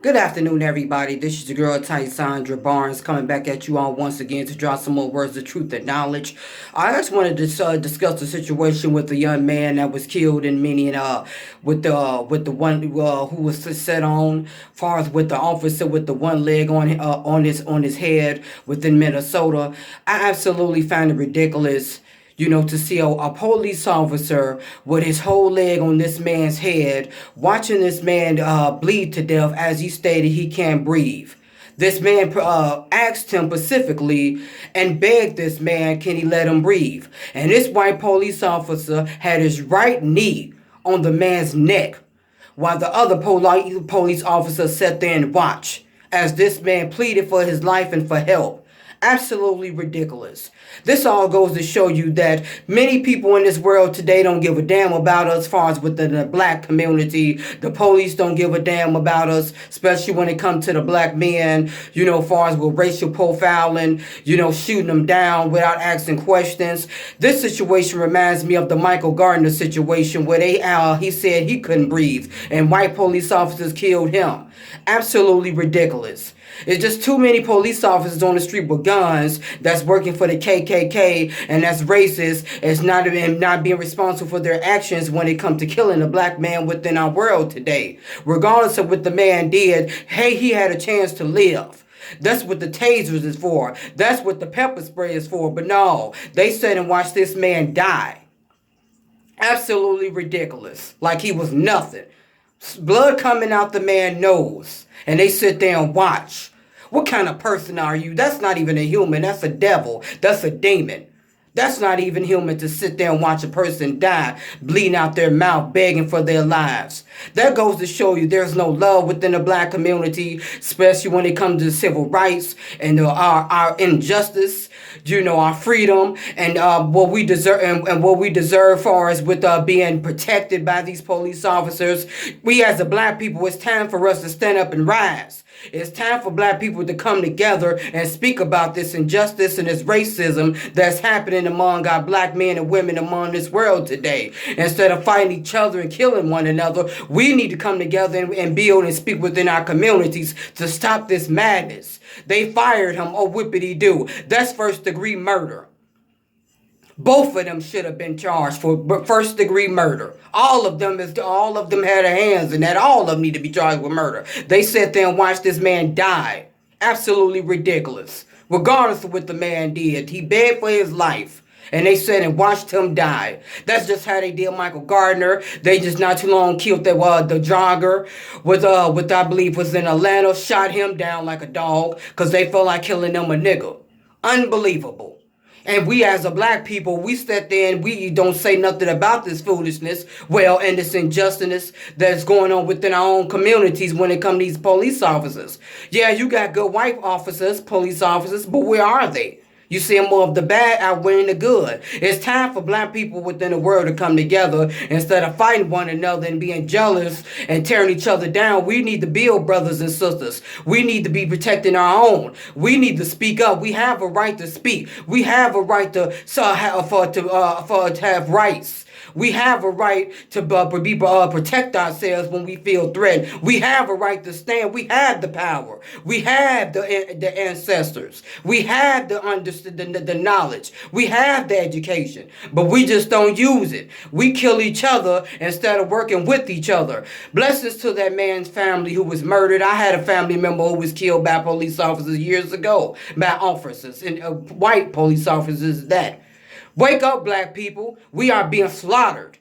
Good afternoon, everybody. This is your girl, Tysandra Barnes, coming back at you all once again to drop some more words of truth and knowledge. I just wanted to discuss the situation with the young man that was killed in Minneapolis, with the one who was set on, far as with the officer with the one leg on his head within Minnesota. I absolutely find it ridiculous, to see a police officer with his whole leg on this man's head, watching this man bleed to death as he stated he can't breathe. This man asked him specifically and begged this man, can he let him breathe? And this white police officer had his right knee on the man's neck, while the other police officer sat there and watched as this man pleaded for his life and for help. Absolutely ridiculous. This all goes to show you that many people in this world today don't give a damn about us, as far as within the black community. The police don't give a damn about us, especially when it comes to the black men, as far as with racial profiling, shooting them down without asking questions. This situation reminds me of the Michael Gardner situation where he said he couldn't breathe and white police officers killed him. Absolutely ridiculous. It's just too many police officers on the street with guns that's working for the KKK and that's racist. It's not being responsible for their actions when it comes to killing a black man within our world today. Regardless of what the man did, hey, he had a chance to live. That's what the tasers is for. That's what the pepper spray is for. But no, they sat and watched this man die. Absolutely ridiculous. Like he was nothing. Blood coming out the man's nose. And they sit there and watch. What kind of person are you? That's not even a human. That's a devil. That's a demon. That's not even human to sit there and watch a person die, bleeding out their mouth, begging for their lives. That goes to show you there's no love within the black community, especially when it comes to civil rights and our injustice, our freedom and what we deserve and what we deserve far as with being protected by these police officers. We as a black people, it's time for us to stand up and rise. It's time for black people to come together and speak about this injustice and this racism that's happening among our black men and women among this world today. Instead of fighting each other and killing one another, we need to come together and build and speak within our communities to stop this madness. They fired him, oh whippity do. That's first degree murder. Both of them should have been charged for first degree murder. All of them had their hands in that. All of them need to be charged with murder. They sat there and watched this man die. Absolutely ridiculous. Regardless of what the man did, he begged for his life. And they sat and watched him die. That's just how they did Michael Gardner. They just not too long killed the jogger with I believe was in Atlanta, shot him down like a dog because they felt like killing them a nigga. Unbelievable. And we as a black people, we sit there and we don't say nothing about this foolishness, and this injustice that's going on within our own communities when it comes to these police officers. Yeah, you got good white officers, police officers, but where are they? You see more of the bad outweighing the good. It's time for black people within the world to come together instead of fighting one another and being jealous and tearing each other down. We need to build brothers and sisters. We need to be protecting our own. We need to speak up. We have a right to speak. We have a right to have rights. We have a right to protect ourselves when we feel threatened. We have a right to stand. We have the power. We have the ancestors. We have the knowledge. We have the education, but we just don't use it. We kill each other instead of working with each other. Blessings to that man's family who was murdered. I had a family member who was killed by police officers years ago, by officers, and white police officers that. Wake up, black people. We are being slaughtered.